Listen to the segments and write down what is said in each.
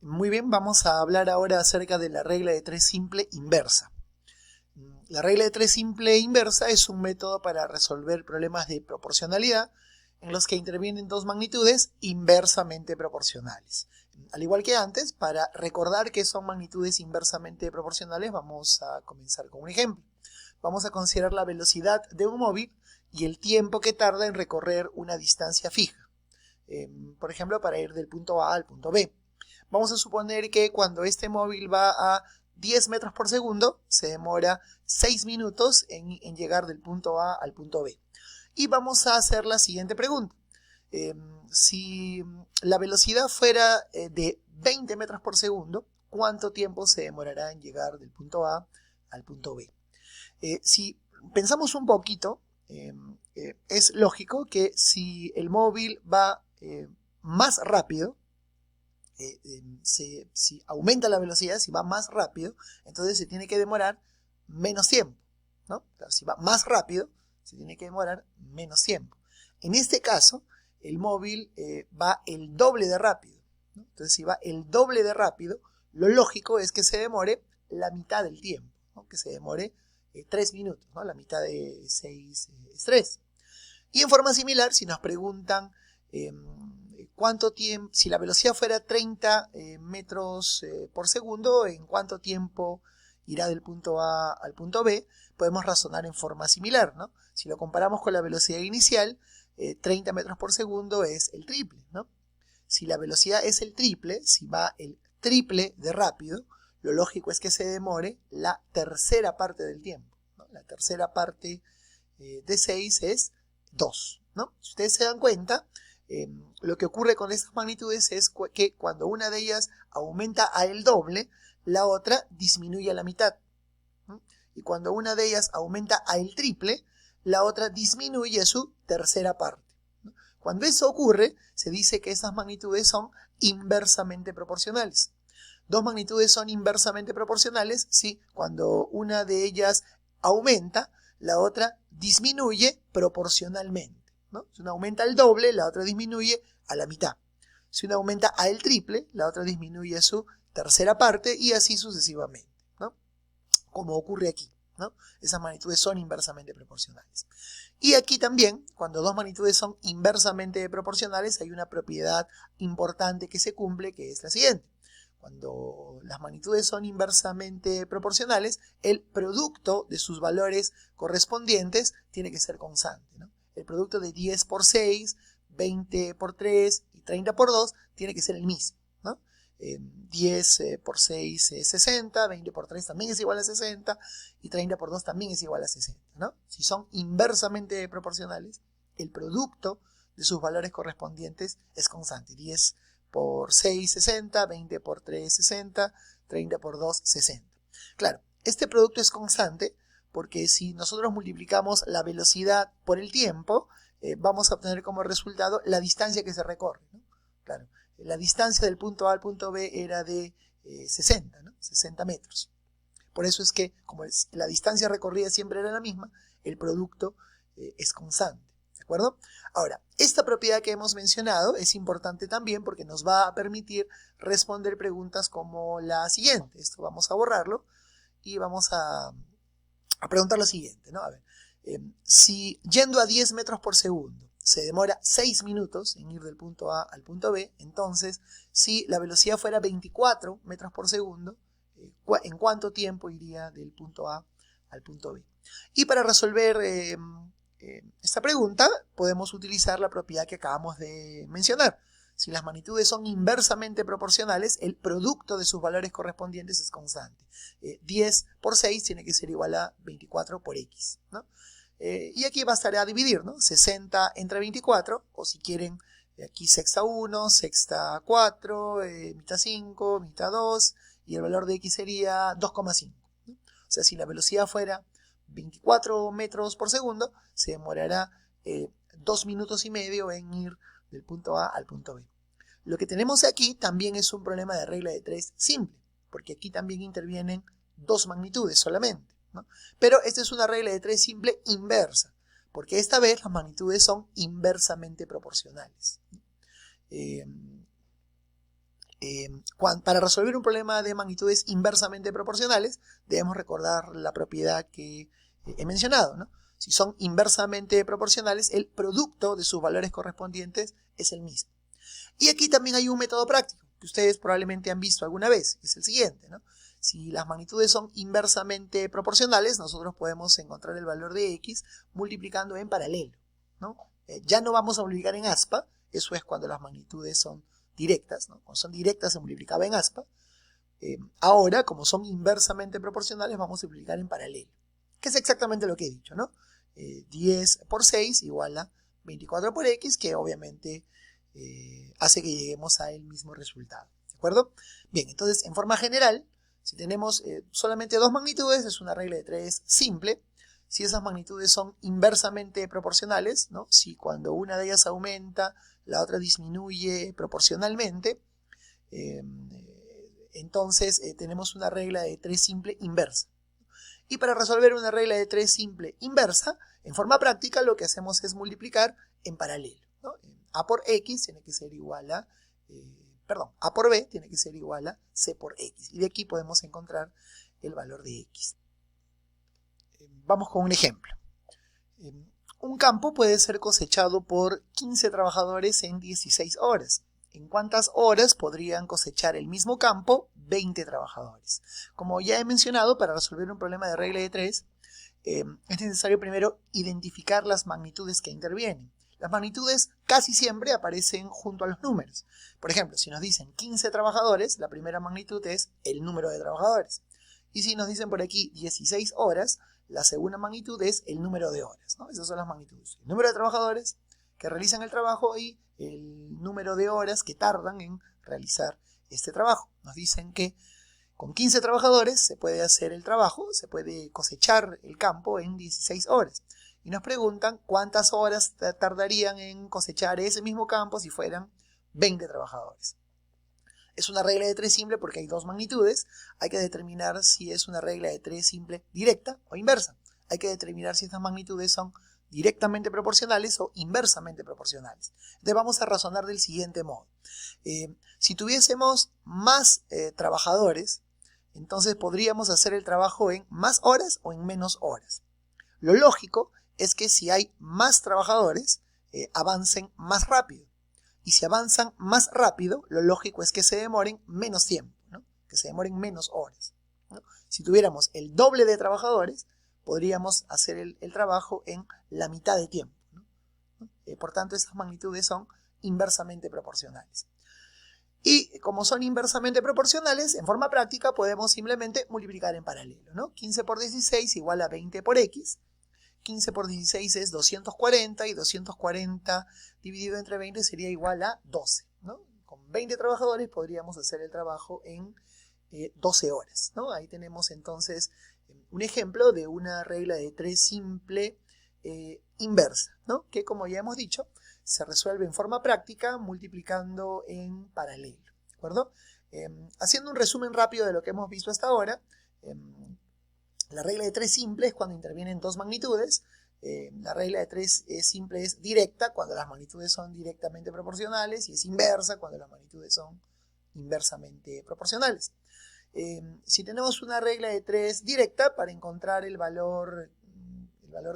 Muy bien, vamos a hablar ahora acerca de la regla de 3 simple inversa. La regla de 3 simple inversa es un método para resolver problemas de proporcionalidad en los que intervienen dos magnitudes inversamente proporcionales. Al igual que antes, para recordar que son magnitudes inversamente proporcionales, vamos a comenzar con un ejemplo. Vamos a considerar la velocidad de un móvil y el tiempo que tarda en recorrer una distancia fija. Por ejemplo, para ir del punto A al punto B. Vamos a suponer que cuando este móvil va a 10 metros por segundo, se demora 6 minutos en llegar del punto A al punto B. Y vamos a hacer la siguiente pregunta. Si la velocidad fuera de 20 metros por segundo, ¿cuánto tiempo se demorará en llegar del punto A al punto B? Si pensamos un poquito, es lógico que si el móvil va más rápido, si aumenta la velocidad, si va más rápido, entonces se tiene que demorar menos tiempo, ¿no? Claro, si va más rápido, se tiene que demorar menos tiempo. En este caso, el móvil va el doble de rápido, ¿no? Entonces, si va el doble de rápido, lo lógico es que se demore la mitad del tiempo, ¿no? Que se demore 3 minutos, ¿no? La mitad de 6 es 3. Y en forma similar, si nos preguntan cuánto tiempo, si la velocidad fuera 30 metros por segundo, ¿en cuánto tiempo irá del punto A al punto B? Podemos razonar en forma similar, ¿no? Si lo comparamos con la velocidad inicial, 30 metros por segundo es el triple, ¿no? Si la velocidad es el triple, si va el triple de rápido, lo lógico es que se demore la tercera parte del tiempo, ¿no? La tercera parte de 6 es 2, ¿no? Si ustedes se dan cuenta, lo que ocurre con estas magnitudes es que cuando una de ellas aumenta a el doble, la otra disminuye a la mitad. Y cuando una de ellas aumenta a el triple, la otra disminuye su tercera parte. Cuando eso ocurre, se dice que esas magnitudes son inversamente proporcionales. Dos magnitudes son inversamente proporcionales si cuando una de ellas aumenta, la otra disminuye proporcionalmente, ¿no? Si una aumenta al doble, la otra disminuye a la mitad. Si una aumenta al triple, la otra disminuye su tercera parte y así sucesivamente, ¿no? Como ocurre aquí, ¿no? Esas magnitudes son inversamente proporcionales. Y aquí también, cuando dos magnitudes son inversamente proporcionales, hay una propiedad importante que se cumple, que es la siguiente. Cuando las magnitudes son inversamente proporcionales, el producto de sus valores correspondientes tiene que ser constante, ¿no? El producto de 10 por 6, 20 por 3 y 30 por 2 tiene que ser el mismo, ¿no? 10 por 6 es 60, 20 por 3 también es igual a 60 y 30 por 2 también es igual a 60, ¿no? Si son inversamente proporcionales, el producto de sus valores correspondientes es constante. 10 por 6, 60, 20 por 3, 60, 30 por 2, 60. Claro, este producto es constante porque si nosotros multiplicamos la velocidad por el tiempo, vamos a obtener como resultado la distancia que se recorre, ¿no? Claro, la distancia del punto A al punto B era de 60, ¿no? 60 metros. Por eso es que, como la distancia recorrida siempre era la misma, el producto es constante. ¿De acuerdo? Ahora, esta propiedad que hemos mencionado es importante también porque nos va a permitir responder preguntas como la siguiente. Esto vamos a borrarlo y vamos a preguntar lo siguiente, ¿no? A ver, si yendo a 10 metros por segundo se demora 6 minutos en ir del punto A al punto B, entonces, si la velocidad fuera 24 metros por segundo, ¿en cuánto tiempo iría del punto A al punto B? Y para resolver esta pregunta, podemos utilizar la propiedad que acabamos de mencionar. Si las magnitudes son inversamente proporcionales, el producto de sus valores correspondientes es constante. 10 por 6 tiene que ser igual a 24 por x, ¿no? Y aquí bastará dividir, ¿no? 60 entre 24, o si quieren, aquí sexta 1, sexta 4, mitad 5, mitad 2, y el valor de x sería 2,5, ¿no? O sea, si la velocidad fuera 24 metros por segundo, se demorará 2 minutos y medio en ir del punto A al punto B. Lo que tenemos aquí también es un problema de regla de 3 simple, porque aquí también intervienen dos magnitudes solamente, ¿no? Pero esta es una regla de 3 simple inversa, porque esta vez las magnitudes son inversamente proporcionales. Para resolver un problema de magnitudes inversamente proporcionales, debemos recordar la propiedad que he mencionado, ¿no? Si son inversamente proporcionales, el producto de sus valores correspondientes es el mismo. Y aquí también hay un método práctico que ustedes probablemente han visto alguna vez, que es el siguiente, ¿no? Si las magnitudes son inversamente proporcionales, nosotros podemos encontrar el valor de x multiplicando en paralelo, ¿no? Ya no vamos a multiplicar en aspa, eso es cuando las magnitudes son directas, ¿no? Cuando son directas se multiplicaba en aspa. Ahora, como son inversamente proporcionales, vamos a multiplicar en paralelo, que es exactamente lo que he dicho, ¿no? 10 por 6 igual a 24 por x, que obviamente hace que lleguemos al mismo resultado, ¿de acuerdo? Bien, entonces, en forma general, si tenemos solamente dos magnitudes, es una regla de 3 simple. Si esas magnitudes son inversamente proporcionales, ¿no? Si cuando una de ellas aumenta, la otra disminuye proporcionalmente, entonces tenemos una regla de 3 simple inversa. Y para resolver una regla de 3 simple inversa, en forma práctica lo que hacemos es multiplicar en paralelo, ¿no? A por x tiene que ser igual a, A por b tiene que ser igual a c por x. Y de aquí podemos encontrar el valor de x. Vamos con un ejemplo. Un campo puede ser cosechado por 15 trabajadores en 16 horas. ¿En cuántas horas podrían cosechar el mismo campo 20 trabajadores? Como ya he mencionado, para resolver un problema de regla de 3, es necesario primero identificar las magnitudes que intervienen. Las magnitudes casi siempre aparecen junto a los números. Por ejemplo, si nos dicen 15 trabajadores, la primera magnitud es el número de trabajadores. Y si nos dicen por aquí 16 horas, la segunda magnitud es el número de horas, ¿no? Esas son las magnitudes. El número de trabajadores que realizan el trabajo y el número de horas que tardan en realizar este trabajo. Nos dicen que con 15 trabajadores se puede hacer el trabajo, se puede cosechar el campo en 16 horas. Y nos preguntan cuántas horas tardarían en cosechar ese mismo campo si fueran 20 trabajadores. Es una regla de 3 simple porque hay dos magnitudes. Hay que determinar si es una regla de 3 simple directa o inversa. Hay que determinar si estas magnitudes son directamente proporcionales o inversamente proporcionales. Entonces vamos a razonar del siguiente modo. Si tuviésemos más trabajadores, entonces podríamos hacer el trabajo en más horas o en menos horas. Lo lógico es que si hay más trabajadores, avancen más rápido. Y si avanzan más rápido, lo lógico es que se demoren menos tiempo, ¿no? Que se demoren menos horas, ¿no? Si tuviéramos el doble de trabajadores, podríamos hacer el trabajo en la mitad de tiempo, ¿no? Por tanto, estas magnitudes son inversamente proporcionales. Y como son inversamente proporcionales, en forma práctica podemos simplemente multiplicar en paralelo, ¿no? 15 por 16 igual a 20 por x. 15 por 16 es 240 y 240 dividido entre 20 sería igual a 12, ¿no? Con 20 trabajadores podríamos hacer el trabajo en 12 horas, ¿no? Ahí tenemos entonces un ejemplo de una regla de 3 simple inversa, ¿no? Que como ya hemos dicho, se resuelve en forma práctica multiplicando en paralelo, ¿de acuerdo? Haciendo un resumen rápido de lo que hemos visto hasta ahora, la regla de 3 simple es cuando intervienen dos magnitudes. La regla de 3 simple es directa cuando las magnitudes son directamente proporcionales y es inversa cuando las magnitudes son inversamente proporcionales. Si tenemos una regla de 3 directa, para encontrar el valor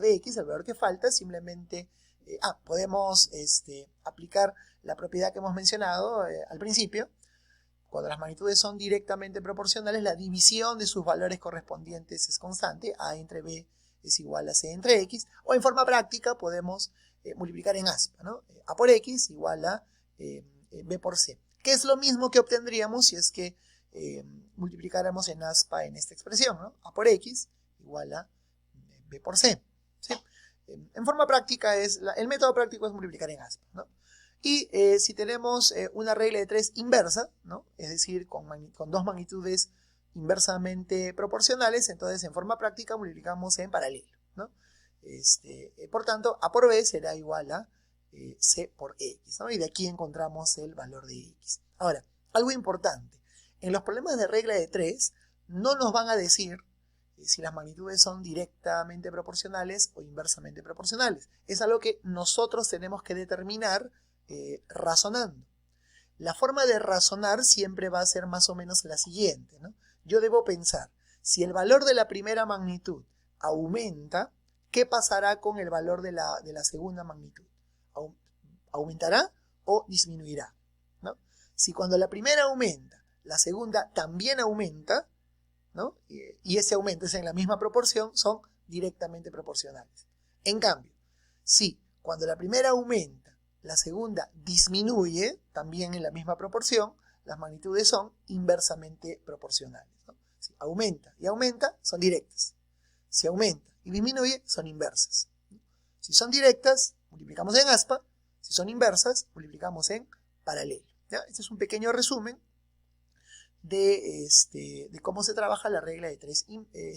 de x, el valor que falta, simplemente podemos aplicar la propiedad que hemos mencionado al principio. Cuando las magnitudes son directamente proporcionales, la división de sus valores correspondientes es constante. A entre b es igual a c entre x. O en forma práctica podemos multiplicar en aspa, ¿no? A por x igual a b por c. Que es lo mismo que obtendríamos si es que multiplicáramos en aspa en esta expresión, ¿no? A por x igual a b por c, ¿sí? En forma práctica el método práctico es multiplicar en aspa, ¿no? Y si tenemos una regla de 3 inversa, ¿no? Es decir, con dos magnitudes inversamente proporcionales, entonces en forma práctica multiplicamos en paralelo, ¿no? Por tanto, A por B será igual a C por X, ¿no? Y de aquí encontramos el valor de X. Ahora, algo importante. En los problemas de regla de 3 no nos van a decir si las magnitudes son directamente proporcionales o inversamente proporcionales. Es algo que nosotros tenemos que determinar razonando. La forma de razonar siempre va a ser más o menos la siguiente, ¿no? Yo debo pensar, si el valor de la primera magnitud aumenta, ¿qué pasará con el valor de la segunda magnitud? ¿Aumentará o disminuirá? ¿No? Si cuando la primera aumenta, la segunda también aumenta, ¿no? Y ese aumento es en la misma proporción, son directamente proporcionales. En cambio, si cuando la primera aumenta, la segunda disminuye, también en la misma proporción, las magnitudes son inversamente proporcionales, ¿no? Si aumenta y aumenta, son directas. Si aumenta y disminuye, son inversas. Si son directas, multiplicamos en aspa. Si son inversas, multiplicamos en paralelo. ¿Ya? Este es un pequeño resumen de cómo se trabaja la regla de 3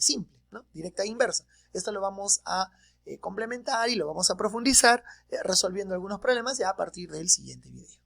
simple, ¿no? Directa e inversa. Esto lo vamos a complementar y lo vamos a profundizar resolviendo algunos problemas ya a partir del siguiente video.